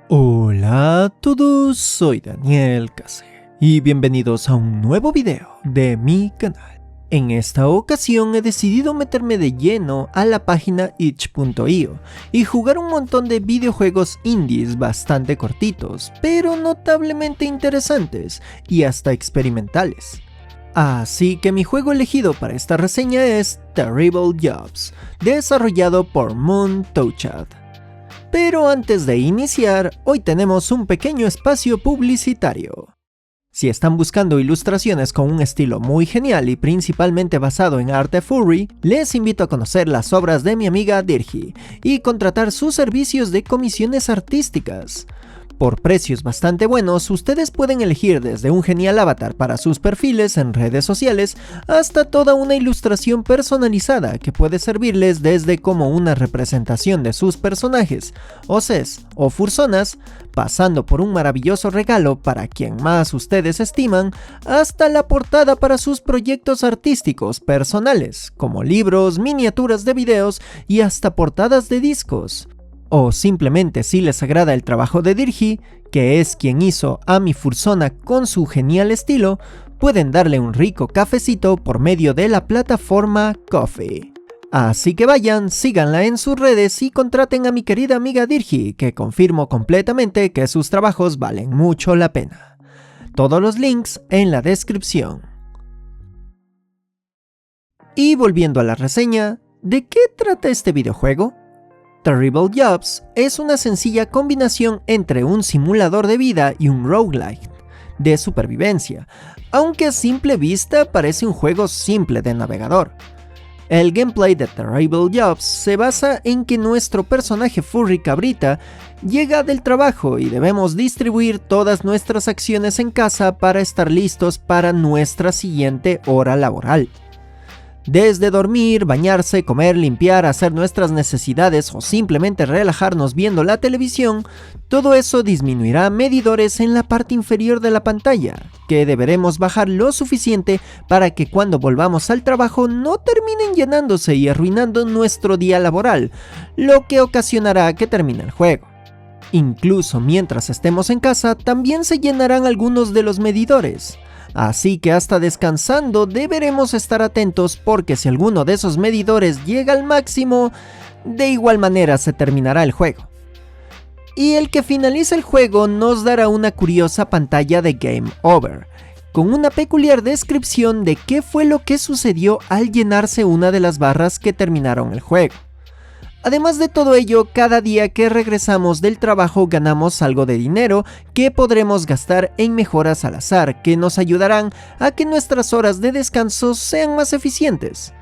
Hola a todos, soy Daniel Case y bienvenidos a un nuevo video de mi canal. En esta ocasión he decidido meterme de lleno a la página itch.io y jugar un montón de videojuegos indies bastante cortitos, pero notablemente interesantes y hasta experimentales. Así que mi juego elegido para esta reseña es Terrible Jobs, desarrollado por Moon Touchad. Pero antes de iniciar, hoy tenemos un pequeño espacio publicitario. Si están buscando ilustraciones con un estilo muy genial y principalmente basado en arte furry, les invito a conocer las obras de mi amiga Dirgi y contratar sus servicios de comisiones artísticas. Por precios bastante buenos, ustedes pueden elegir desde un genial avatar para sus perfiles en redes sociales hasta toda una ilustración personalizada que puede servirles desde como una representación de sus personajes, OCs o fursonas, pasando por un maravilloso regalo para quien más ustedes estiman, hasta la portada para sus proyectos artísticos personales, como libros, miniaturas de videos y hasta portadas de discos. O simplemente si les agrada el trabajo de Dirgi, que es quien hizo a mi fursona con su genial estilo, pueden darle un rico cafecito por medio de la plataforma Ko-fi. Así que vayan, síganla en sus redes y contraten a mi querida amiga Dirgi, que confirmo completamente que sus trabajos valen mucho la pena. Todos los links en la descripción. Y volviendo a la reseña, ¿de qué trata este videojuego? Terrible Jobs es una sencilla combinación entre un simulador de vida y un roguelike de supervivencia, aunque a simple vista parece un juego simple de navegador. El gameplay de Terrible Jobs se basa en que nuestro personaje furry cabrita llega del trabajo y debemos distribuir todas nuestras acciones en casa para estar listos para nuestra siguiente hora laboral. Desde dormir, bañarse, comer, limpiar, hacer nuestras necesidades o simplemente relajarnos viendo la televisión, todo eso disminuirá medidores en la parte inferior de la pantalla, que deberemos bajar lo suficiente para que cuando volvamos al trabajo no terminen llenándose y arruinando nuestro día laboral, lo que ocasionará que termine el juego. Incluso mientras estemos en casa, también se llenarán algunos de los medidores. Así que hasta descansando deberemos estar atentos porque si alguno de esos medidores llega al máximo, de igual manera se terminará el juego. Y el que finalice el juego nos dará una curiosa pantalla de Game Over, con una peculiar descripción de qué fue lo que sucedió al llenarse una de las barras que terminaron el juego. Además de todo ello, cada día que regresamos del trabajo ganamos algo de dinero que podremos gastar en mejoras al azar que nos ayudarán a que nuestras horas de descanso sean más eficientes.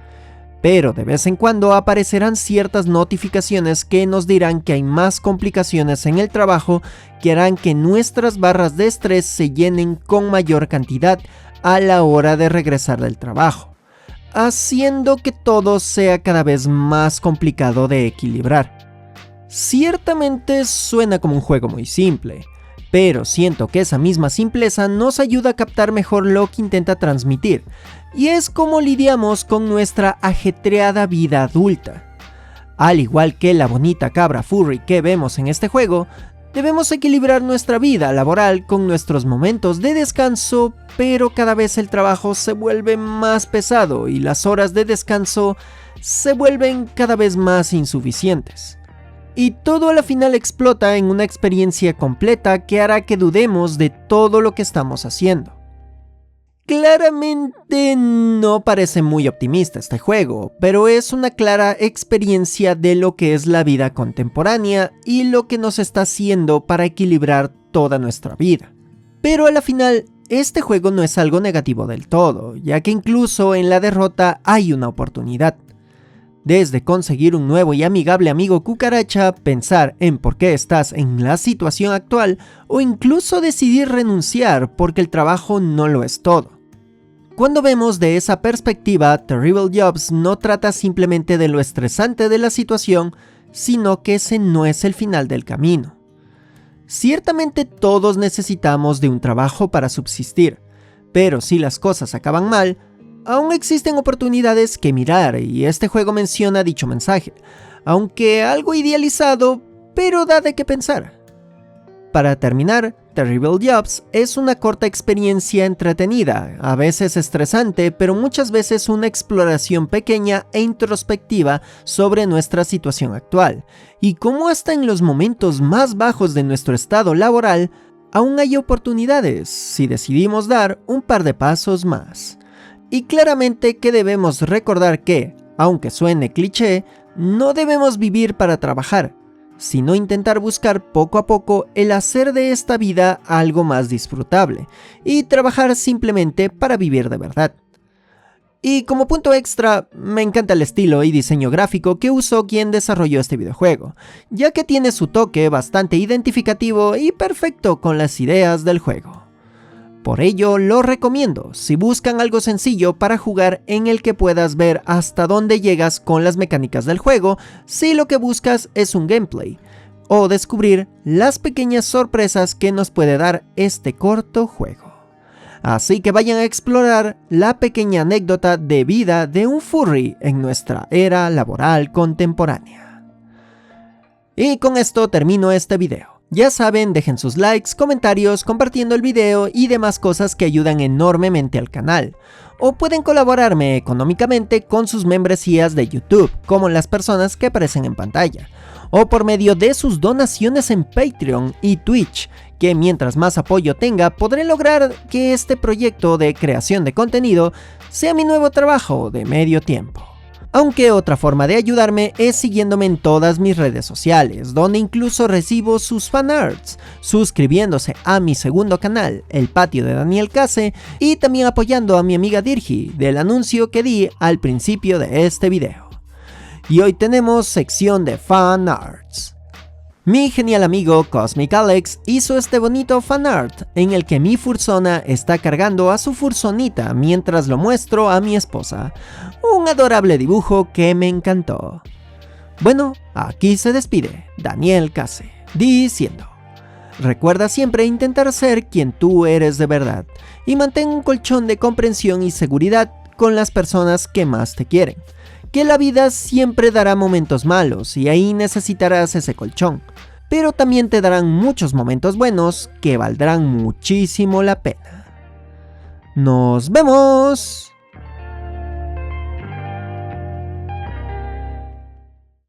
Pero de vez en cuando aparecerán ciertas notificaciones que nos dirán que hay más complicaciones en el trabajo que harán que nuestras barras de estrés se llenen con mayor cantidad a la hora de regresar del trabajo, haciendo que todo sea cada vez más complicado de equilibrar. Ciertamente suena como un juego muy simple, pero siento que esa misma simpleza nos ayuda a captar mejor lo que intenta transmitir, y es como lidiamos con nuestra ajetreada vida adulta. Al igual que la bonita cabra furry que vemos en este juego, debemos equilibrar nuestra vida laboral con nuestros momentos de descanso, pero cada vez el trabajo se vuelve más pesado y las horas de descanso se vuelven cada vez más insuficientes. Y todo a la final explota en una experiencia completa que hará que dudemos de todo lo que estamos haciendo. Claramente no parece muy optimista este juego, pero es una clara experiencia de lo que es la vida contemporánea y lo que nos está haciendo para equilibrar toda nuestra vida. Pero a la final, este juego no es algo negativo del todo, ya que incluso en la derrota hay una oportunidad. Desde conseguir un nuevo y amigable amigo cucaracha, pensar en por qué estás en la situación actual o incluso decidir renunciar porque el trabajo no lo es todo. Cuando vemos de esa perspectiva, Terrible Jobs no trata simplemente de lo estresante de la situación, sino que ese no es el final del camino. Ciertamente todos necesitamos de un trabajo para subsistir, pero si las cosas acaban mal, aún existen oportunidades que mirar y este juego menciona dicho mensaje, aunque algo idealizado, pero da de qué pensar. Para terminar, Terrible Jobs es una corta experiencia entretenida, a veces estresante, pero muchas veces una exploración pequeña e introspectiva sobre nuestra situación actual, y cómo hasta en los momentos más bajos de nuestro estado laboral, aún hay oportunidades si decidimos dar un par de pasos más. Y claramente que debemos recordar que, aunque suene cliché, no debemos vivir para trabajar, sino intentar buscar poco a poco el hacer de esta vida algo más disfrutable y trabajar simplemente para vivir de verdad. Y como punto extra, me encanta el estilo y diseño gráfico que usó quien desarrolló este videojuego, ya que tiene su toque bastante identificativo y perfecto con las ideas del juego. Por ello lo recomiendo si buscan algo sencillo para jugar en el que puedas ver hasta dónde llegas con las mecánicas del juego si lo que buscas es un gameplay, o descubrir las pequeñas sorpresas que nos puede dar este corto juego. Así que vayan a explorar la pequeña anécdota de vida de un furry en nuestra era laboral contemporánea. Y con esto termino este video. Ya saben, dejen sus likes, comentarios, compartiendo el video y demás cosas que ayudan enormemente al canal. O pueden colaborarme económicamente con sus membresías de YouTube, como las personas que aparecen en pantalla. O por medio de sus donaciones en Patreon y Twitch, que mientras más apoyo tenga, podré lograr que este proyecto de creación de contenido sea mi nuevo trabajo de medio tiempo. Aunque otra forma de ayudarme es siguiéndome en todas mis redes sociales, donde incluso recibo sus fanarts, suscribiéndose a mi segundo canal, El Patio de Daniel Case, y también apoyando a mi amiga Dirgi del anuncio que di al principio de este video. Y hoy tenemos sección de fanarts. Mi genial amigo Cosmic Alex hizo este bonito fanart en el que mi fursona está cargando a su fursonita mientras lo muestro a mi esposa. Un adorable dibujo que me encantó. Bueno, aquí se despide Daniel Case, diciendo: recuerda siempre intentar ser quien tú eres de verdad y mantén un colchón de comprensión y seguridad con las personas que más te quieren. Que la vida siempre dará momentos malos y ahí necesitarás ese colchón, pero también te darán muchos momentos buenos que valdrán muchísimo la pena. ¡Nos vemos!